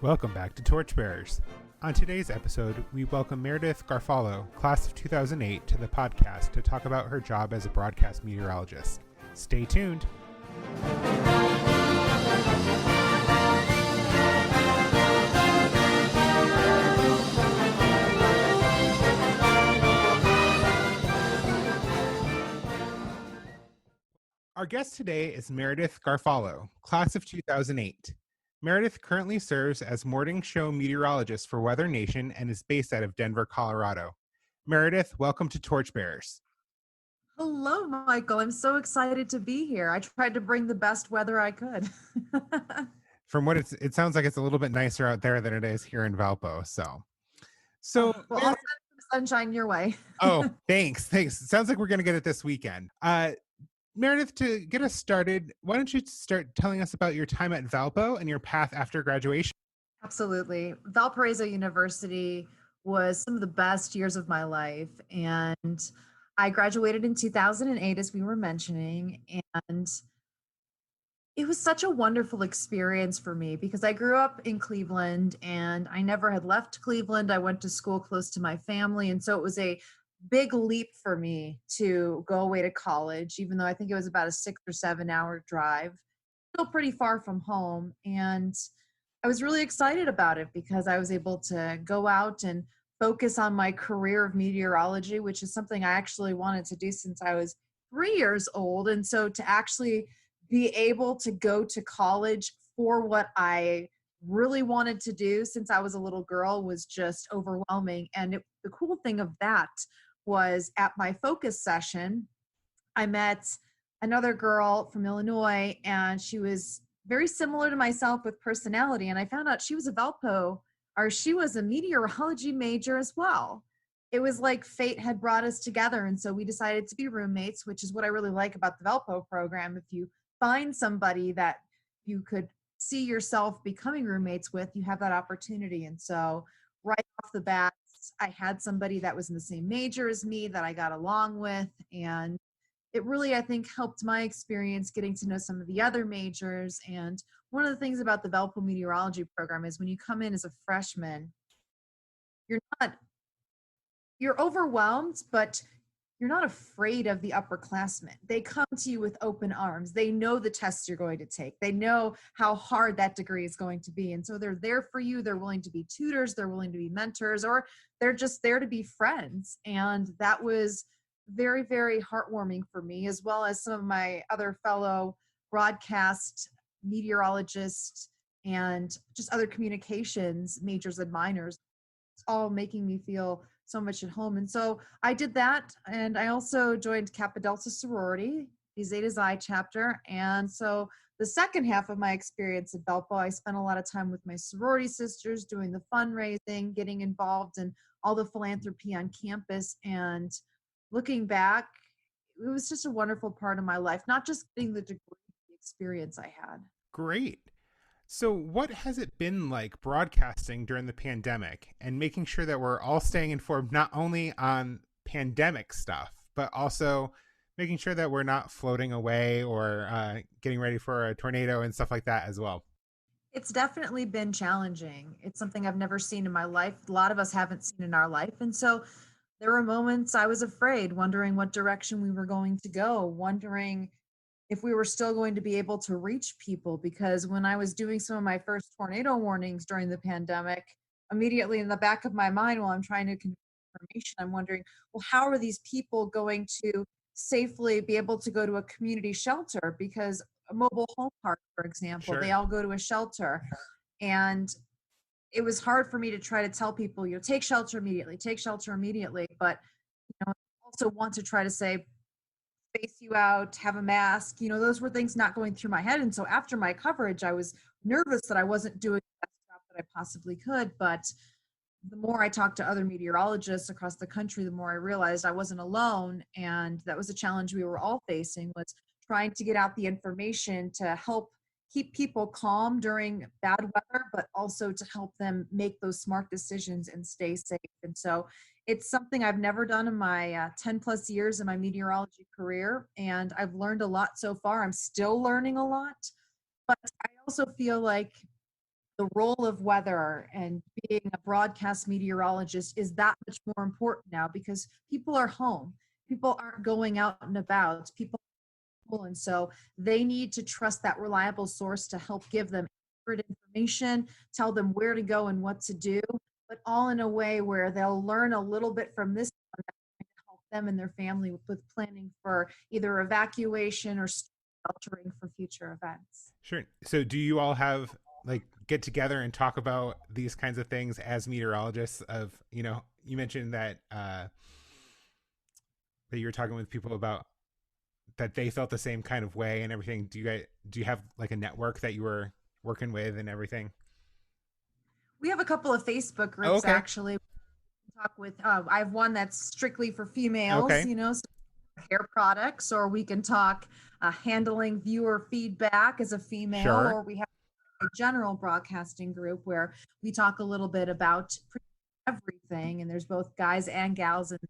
Welcome back to Torchbearers. On today's episode, we welcome Meredith Garofalo, class of 2008, to the podcast to talk about her job as a broadcast meteorologist. Stay tuned. Our guest today is Meredith Garofalo, class of 2008. Meredith currently serves as morning show meteorologist for WeatherNation and is based out of Denver, Colorado. Meredith, welcome to Torchbearers. Hello, Michael. I'm so excited to be here. I tried to bring the best weather I could. From what it sounds like it's a little bit nicer out there than it is here in Valpo. So Well, I'll send some sunshine your way. Oh, thanks. It sounds like we're going to get it this weekend. Meredith, to get us started, why don't you start telling us about your time at Valpo and your path after graduation? Absolutely. Valparaiso University was some of the best years of my life. And I graduated in 2008, as we were mentioning. And it was such a wonderful experience for me because I grew up in Cleveland and I never had left Cleveland. I went to school close to my family. And so it was a big leap for me to go away to college, even though I think it was about a 6 or 7 hour drive, still pretty far from home. And I was really excited about it because I was able to go out and focus on my career of meteorology, which is something I actually wanted to do since I was 3 years old. And so to actually be able to go to college for what I really wanted to do since I was a little girl was just overwhelming. And the cool thing of that was at my focus session, I met another girl from Illinois, and she was very similar to myself with personality. And I found out she was she was a meteorology major as well. It was like fate had brought us together. And so we decided to be roommates, which is what I really like about the Valpo program. If you find somebody that you could see yourself becoming roommates with, you have that opportunity. And so right off the bat, I had somebody that was in the same major as me that I got along with. And it really, I think, helped my experience getting to know some of the other majors. And one of the things about the Valpo meteorology program is when you come in as a freshman, you're overwhelmed, but you're not afraid of the upperclassmen. They come to you with open arms. They know the tests you're going to take. They know how hard that degree is going to be. And so they're there for you. They're willing to be tutors. They're willing to be mentors, or they're just there to be friends. And that was very, very heartwarming for me, as well as some of my other fellow broadcast meteorologists and just other communications majors and minors. It's all making me feel so much at home. And so I did that. And I also joined Kappa Delta sorority, the Zeta Xi chapter. And so the second half of my experience at Valpo, I spent a lot of time with my sorority sisters doing the fundraising, getting involved in all the philanthropy on campus. And looking back, it was just a wonderful part of my life, not just getting the degree, the experience I had. Great. So what has it been like broadcasting during the pandemic and making sure that we're all staying informed, not only on pandemic stuff, but also making sure that we're not floating away or getting ready for a tornado and stuff like that as well? It's definitely been challenging. It's something I've never seen in my life. A lot of us haven't seen in our life. And so there were moments I was afraid, wondering what direction we were going to go, wondering if we were still going to be able to reach people. Because when I was doing some of my first tornado warnings during the pandemic, immediately in the back of my mind, while I'm trying to convey information, I'm wondering, well, how are these people going to safely be able to go to a community shelter? Because a mobile home park, for example, they all go to a shelter. And it was hard for me to try to tell people, take shelter immediately, take shelter immediately. But, also want to try to say, space you out, have a mask, those were things not going through my head. And so after my coverage, I was nervous that I wasn't doing the best job that I possibly could. But the more I talked to other meteorologists across the country, the more I realized I wasn't alone. And that was a challenge we were all facing, was trying to get out the information to help keep people calm during bad weather, but also to help them make those smart decisions and stay safe. And so it's something I've never done in my 10 plus years in my meteorology career. And I've learned a lot so far. I'm still learning a lot, but I also feel like the role of weather and being a broadcast meteorologist is that much more important now because people are home. People aren't going out and about. People, and so they need to trust that reliable source to help give them accurate information, tell them where to go and what to do, but all in a way where they'll learn a little bit from this one that can help them and their family with planning for either evacuation or sheltering for future events. Sure. So do you all have like get together and talk about these kinds of things as meteorologists of, you mentioned that you were talking with people about that they felt the same kind of way and everything. Do you have like a network that you were working with and everything? We have a couple of Facebook Oh, groups okay. actually. We talk with, I have one that's strictly for females, Okay. so hair products, or we can talk handling viewer feedback as a female, Sure. or we have a general broadcasting group where we talk a little bit about everything, and there's both guys and gals, and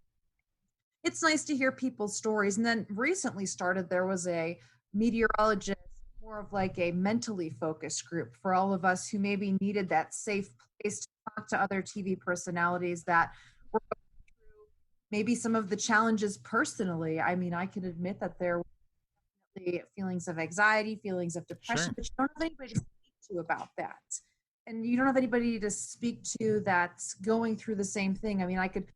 it's nice to hear people's stories. And then recently started, there was a meteorologist, more of like a mentally focused group for all of us who maybe needed that safe place to talk to other TV personalities that were going through maybe some of the challenges personally. I mean, I can admit that there were definitely feelings of anxiety, feelings of depression, Sure. but you don't have anybody to speak to about that. And you don't have anybody to speak to that's going through the same thing. I mean, I could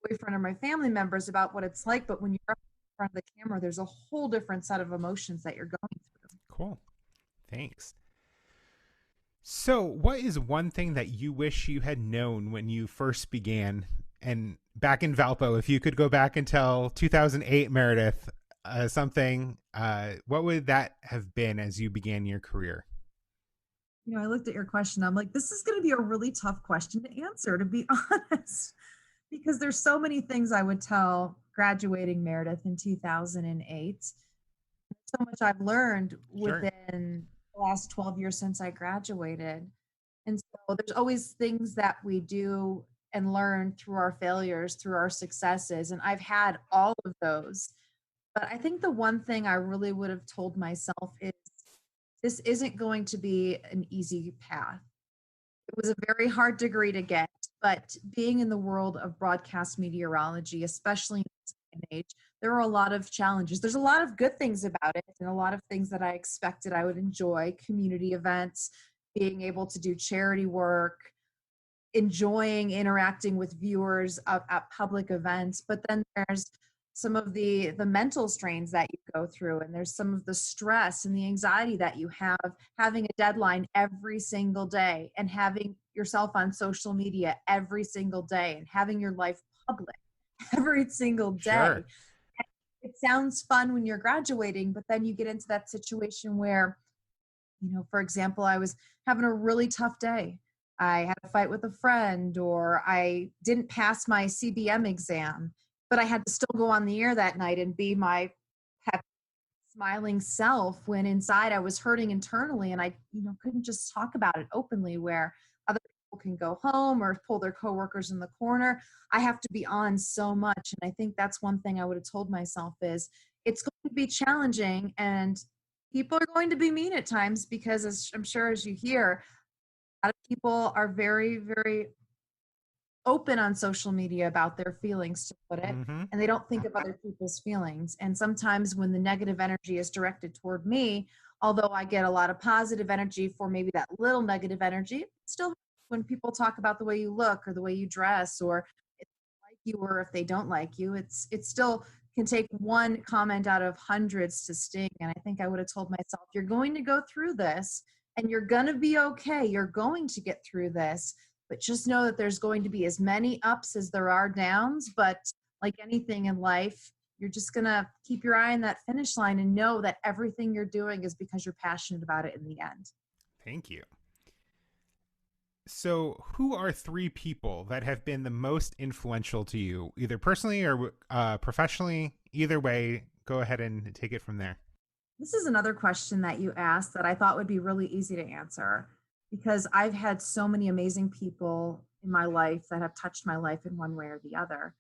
boyfriend or my family members about what it's like, but when you're up in front of the camera, there's a whole different set of emotions that you're going through. Cool. Thanks. So, what is one thing that you wish you had known when you first began? And back in Valpo, if you could go back and tell 2008 Meredith something, what would that have been as you began your career? I looked at your question. I'm like, this is going to be a really tough question to answer, to be honest, because there's so many things I would tell graduating Meredith in 2008. So much I've learned Sure. within the last 12 years since I graduated. And so there's always things that we do and learn through our failures, through our successes. And I've had all of those. But I think the one thing I really would have told myself is this isn't going to be an easy path. It was a very hard degree to get, but being in the world of broadcast meteorology, especially in this day and age, there are a lot of challenges. There's a lot of good things about it and a lot of things that I expected I would enjoy, community events, being able to do charity work, enjoying interacting with viewers at public events. But then there's some of the mental strains that you go through, and there's some of the stress and the anxiety that you have having a deadline every single day, and having yourself on social media every single day, and having your life public every single day. Sure. It sounds fun when you're graduating, but then you get into that situation where, for example, I was having a really tough day. I had a fight with a friend, or I didn't pass my CBM exam, but I had to still go on the air that night and be my happy, smiling self when inside I was hurting internally, and I, couldn't just talk about it openly where other people can go home or pull their coworkers in the corner. I have to be on so much, and I think that's one thing I would have told myself is it's going to be challenging, and people are going to be mean at times because, as I'm sure as you hear, a lot of people are very, very open on social media about their feelings, to put it, Mm-hmm. and they don't think of other people's feelings. And sometimes when the negative energy is directed toward me, although I get a lot of positive energy for maybe that little negative energy, still when people talk about the way you look or the way you dress, or if they like you or if they don't like you, it still can take one comment out of hundreds to sting. And I think I would have told myself, you're going to go through this and you're going to be okay. You're going to get through this, but just know that there's going to be as many ups as there are downs. But like anything in life, you're just going to keep your eye on that finish line and know that everything you're doing is because you're passionate about it in the end. Thank you. So, who are three people that have been the most influential to you, either personally or professionally? Either way, go ahead and take it from there. This is another question that you asked that I thought would be really easy to answer because I've had so many amazing people in my life that have touched my life in one way or the other.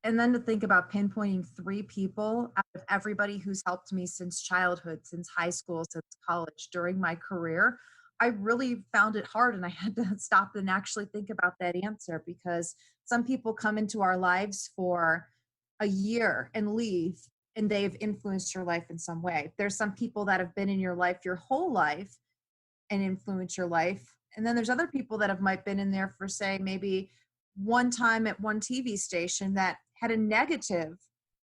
And then to think about pinpointing three people out of everybody who's helped me since childhood, since high school, since college, during my career, I really found it hard, and I had to stop and actually think about that answer, because some people come into our lives for a year and leave, and they've influenced your life in some way. There's some people that have been in your life your whole life and influence your life. And then there's other people that have might been in there for, say, maybe one time at one TV station that had a negative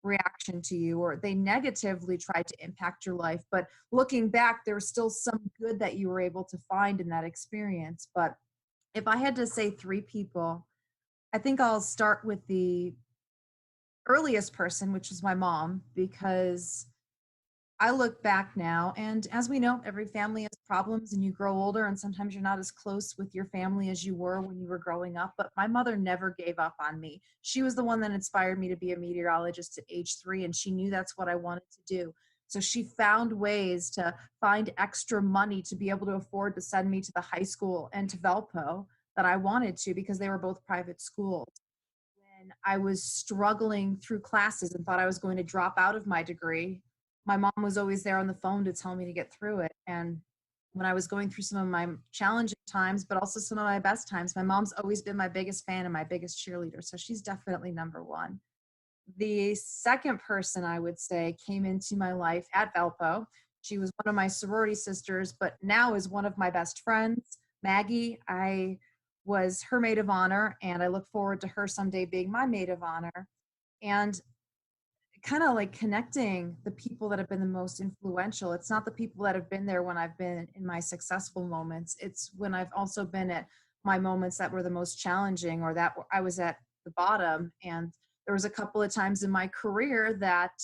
reaction to you, or they negatively tried to impact your life. But looking back, there was still some good that you were able to find in that experience. But if I had to say three people, I think I'll start with the earliest person, which was my mom, because I look back now, and as we know, every family has problems, and you grow older, and sometimes you're not as close with your family as you were when you were growing up. But my mother never gave up on me. She was the one that inspired me to be a meteorologist at age 3, and she knew that's what I wanted to do. So she found ways to find extra money to be able to afford to send me to the high school and to Valpo that I wanted to, because they were both private schools. When I was struggling through classes and thought I was going to drop out of my degree, my mom was always there on the phone to tell me to get through it. And when I was going through some of my challenging times, but also some of my best times, my mom's always been my biggest fan and my biggest cheerleader. So she's definitely number one. The second person I would say came into my life at Valpo. She was one of my sorority sisters, but now is one of my best friends, Maggie. I was her maid of honor, and I look forward to her someday being my maid of honor. And kind of like connecting the people that have been the most influential. It's not the people that have been there when I've been in my successful moments. It's when I've also been at my moments that were the most challenging, or that I was at the bottom. And there was a couple of times in my career that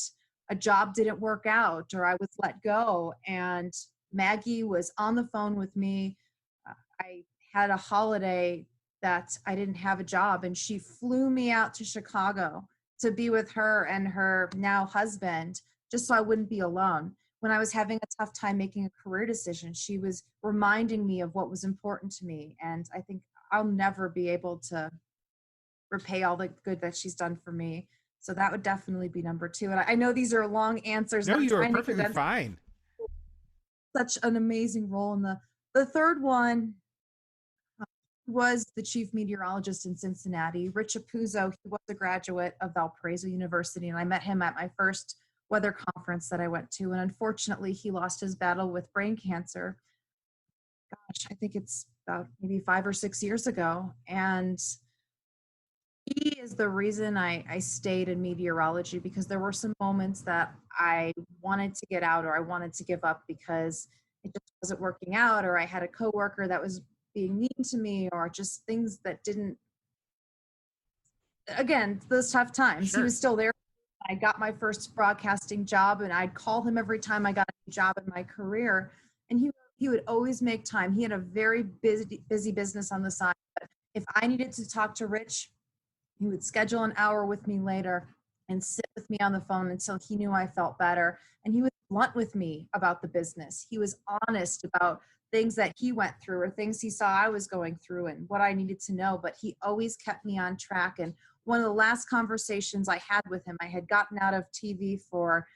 a job didn't work out, or I was let go. And Maggie was on the phone with me. I had a holiday that I didn't have a job, and she flew me out to Chicago to be with her and her now husband, just so I wouldn't be alone. When I was having a tough time making a career decision, she was reminding me of what was important to me. And I think I'll never be able to repay all the good that she's done for me. So that would definitely be number two. And I know these are long answers, No, and I'm you are trying to perfectly condense fine. such an amazing role in the third one was the chief meteorologist in Cincinnati. Rich Apuzzo, he was a graduate of Valparaiso University, and I met him at my first weather conference that I went to. And unfortunately, he lost his battle with brain cancer. Gosh, I think it's about maybe 5 or 6 years ago. And he is the reason I stayed in meteorology, because there were some moments that I wanted to get out, or I wanted to give up because it just wasn't working out, or I had a coworker that was being mean to me, or just things that didn't, again, those tough times. He Sure. was still there. I got my first broadcasting job, and I'd call him every time I got a new job in my career. And he would always make time. He had a very busy business on the side. But if I needed to talk to Rich, he would schedule an hour with me later and sit with me on the phone until he knew I felt better. And he was blunt with me about the business. He was honest about things that he went through, or things he saw I was going through, and what I needed to know. But he always kept me on track. And one of the last conversations I had with him, I had gotten out of TV for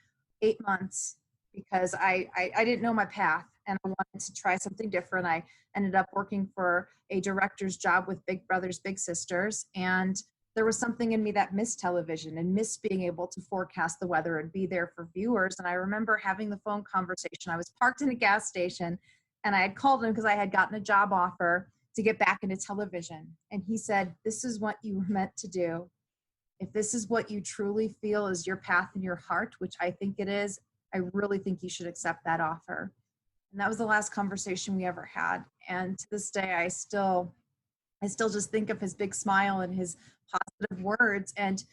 8 months because I didn't know my path, and I wanted to try something different. I ended up working for a director's job with Big Brothers Big Sisters, and there was something in me that missed television and missed being able to forecast the weather and be there for viewers. And I remember having the phone conversation. I was parked in a gas station, and I had called him because I had gotten a job offer to get back into television. And he said, "This is what you were meant to do. If this is what you truly feel is your path in your heart," which I think it is, "I really think you should accept that offer." And that was the last conversation we ever had. And to this day, I still just think of his big smile and his positive words and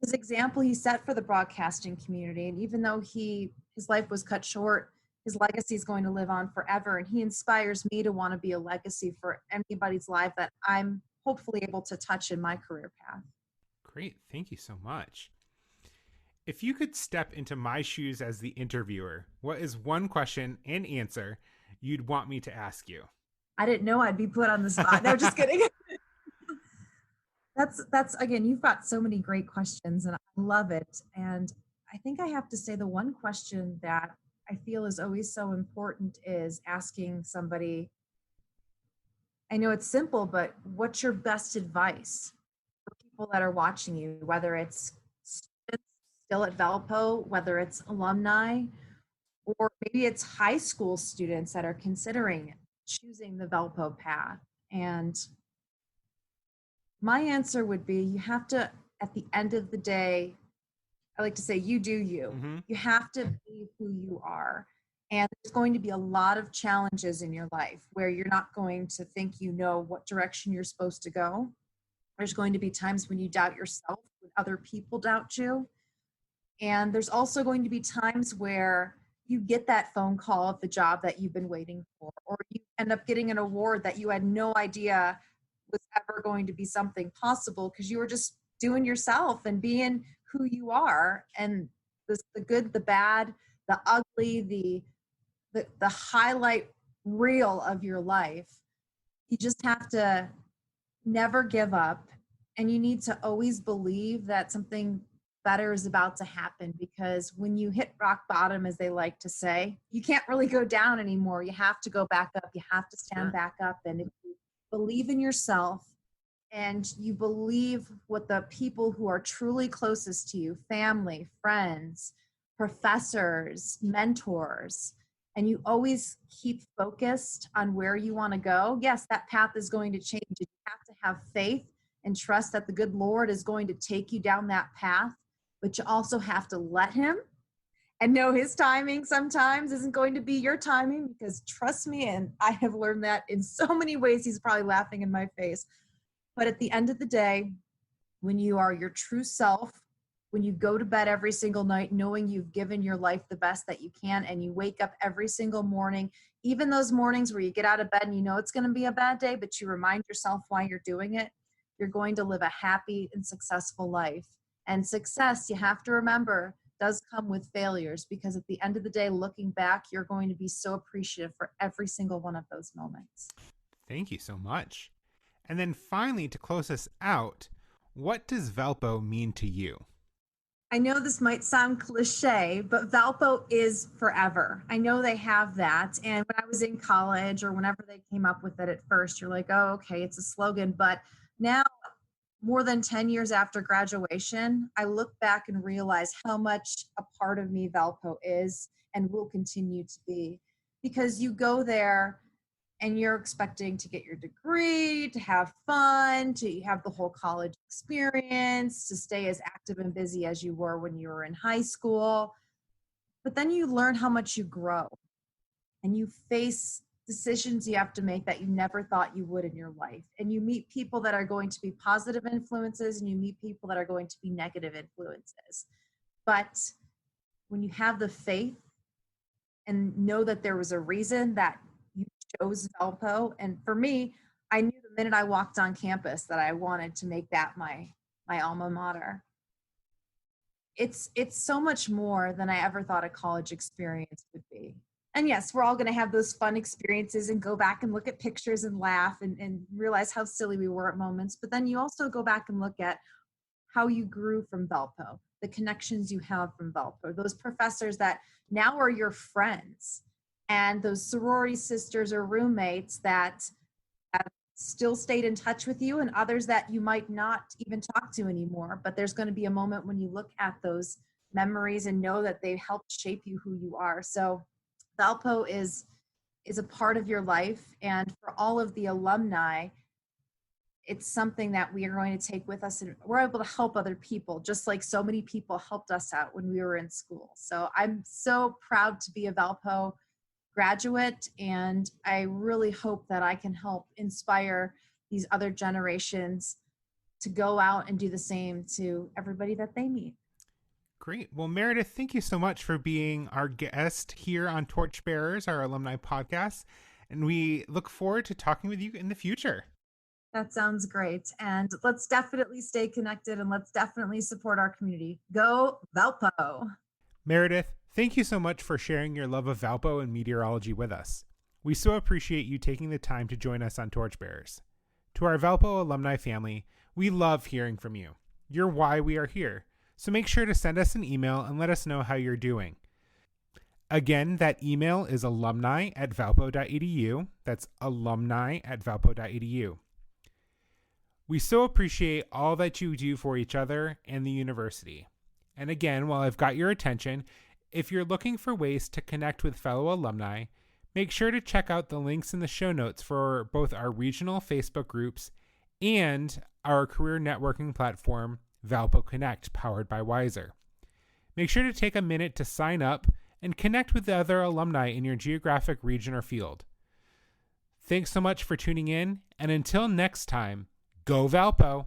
his example he set for the broadcasting community. And even though his life was cut short, his legacy is going to live on forever. And he inspires me to want to be a legacy for anybody's life that I'm hopefully able to touch in my career path. Great. Thank you so much. If you could step into my shoes as the interviewer, what is one question and answer you'd want me to ask you? I didn't know I'd be put on the spot. No, just kidding. That's again, you've got so many great questions, and I love it. And I think I have to say the one question that I feel is always so important is asking somebody, I know it's simple, but what's your best advice for people that are watching you, whether it's students still at Valpo, whether it's alumni, or maybe it's high school students that are considering choosing the Valpo path? And my answer would be you have to, at the end of the day, I like to say, you do you. Mm-hmm. You have to be who you are. And there's going to be a lot of challenges in your life where you're not going to think you know what direction you're supposed to go. There's going to be times when you doubt yourself, when other people doubt you. And there's also going to be times where you get that phone call of the job that you've been waiting for, or you end up getting an award that you had no idea was ever going to be something possible because you were just doing yourself and being who you are. And the good, the bad, the ugly, the highlight reel of your life, you just have to never give up, and you need to always believe that something better is about to happen, because when you hit rock bottom, as they like to say, you can't really go down anymore. You have to go back up. You have to stand Sure. back up. And if you believe in yourself and you believe what the people who are truly closest to you, family, friends, professors, mentors, and you always keep focused on where you want to go, yes, that path is going to change. You have to have faith and trust that the good Lord is going to take you down that path, but you also have to let him and know his timing sometimes isn't going to be your timing, because trust me, and I have learned that in so many ways. He's probably laughing in my face. But at the end of the day, when you are your true self, when you go to bed every single night knowing you've given your life the best that you can, and you wake up every single morning, even those mornings where you get out of bed and you know it's going to be a bad day, but you remind yourself why you're doing it, you're going to live a happy and successful life. And success, you have to remember, does come with failures, because at the end of the day, looking back, you're going to be so appreciative for every single one of those moments. Thank you so much. And then finally, to close us out, what does Valpo mean to you? I know this might sound cliche, but Valpo is forever. I know they have that. And when I was in college, or whenever they came up with it at first, you're like, oh, okay, it's a slogan. But now, more than 10 years after graduation, I look back and realize how much a part of me Valpo is and will continue to be. Because you go there and you're expecting to get your degree, to have fun, to have the whole college experience, to stay as active and busy as you were when you were in high school. But then you learn how much you grow, and you face decisions you have to make that you never thought you would in your life. And you meet people that are going to be positive influences, and you meet people that are going to be negative influences. But when you have the faith and know that there was a reason that you chose Valpo. And for me, I knew the minute I walked on campus that I wanted to make that my alma mater. It's so much more than I ever thought a college experience would be. And yes, we're all going to have those fun experiences and go back and look at pictures and laugh and realize how silly we were at moments. But then you also go back and look at how you grew from Valpo, the connections you have from Valpo, those professors that now are your friends, and those sorority sisters or roommates that have still stayed in touch with you, and others that you might not even talk to anymore. But there's going to be a moment when you look at those memories and know that they helped shape you who you are. So Valpo is a part of your life. And for all of the alumni, it's something that we are going to take with us, and we're able to help other people, just like so many people helped us out when we were in school. So I'm so proud to be a Valpo graduate, and I really hope that I can help inspire these other generations to go out and do the same to everybody that they meet. Great. Well, Meredith, thank you so much for being our guest here on Torchbearers, our alumni podcast. And we look forward to talking with you in the future. That sounds great. And let's definitely stay connected, and let's definitely support our community. Go Valpo! Meredith, thank you so much for sharing your love of Valpo and meteorology with us. We so appreciate you taking the time to join us on Torchbearers. To our Valpo alumni family, we love hearing from you. You're why we are here. So make sure to send us an email and let us know how you're doing. Again, that email is alumni@valpo.edu. That's alumni@valpo.edu. We so appreciate all that you do for each other and the university. And again, while I've got your attention, if you're looking for ways to connect with fellow alumni, make sure to check out the links in the show notes for both our regional Facebook groups and our career networking platform, Valpo Connect, powered by Wiser. Make sure to take a minute to sign up and connect with the other alumni in your geographic region or field. Thanks so much for tuning in, and until next time, go Valpo!